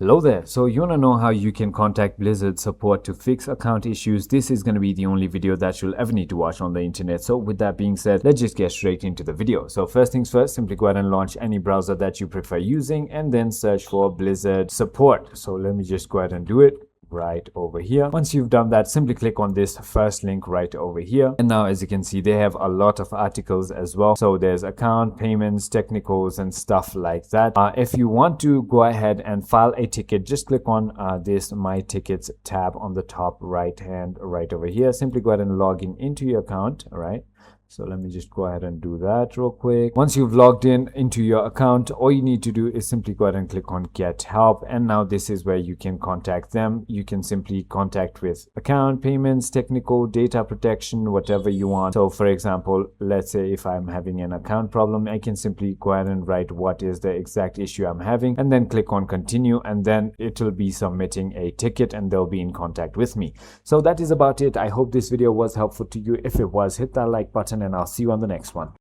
Hello there. So you want to know how you can contact Blizzard support to fix account issues? This is going to be the only video that you'll ever need to watch on the internet. So with that being said, let's just get straight into the video. So first things first, simply go ahead and launch any browser that you prefer using and then search for Blizzard support. So let me just go ahead and do it right over here. Once you've done that, simply click on this first link right over here, and now as you can see, they have a lot of articles as well. So there's account, payments, technicals, and stuff like that. If you want to go ahead and file a ticket, just click on this my tickets tab on the top right hand right over here. Simply go ahead and log in into your account. All right, so let me just go ahead and do that real quick. Once you've logged in into your account, all you need to do is simply go ahead and click on get help. And now this is where you can contact them. You can simply contact with account, payments, technical, data protection, whatever you want. So for example, let's say if I'm having an account problem, I can simply go ahead and write what is the exact issue I'm having and then click on continue, and then it will be submitting a ticket and they'll be in contact with me. So that is about it. I hope this video was helpful to you. If it was, hit that like button and I'll see you on the next one.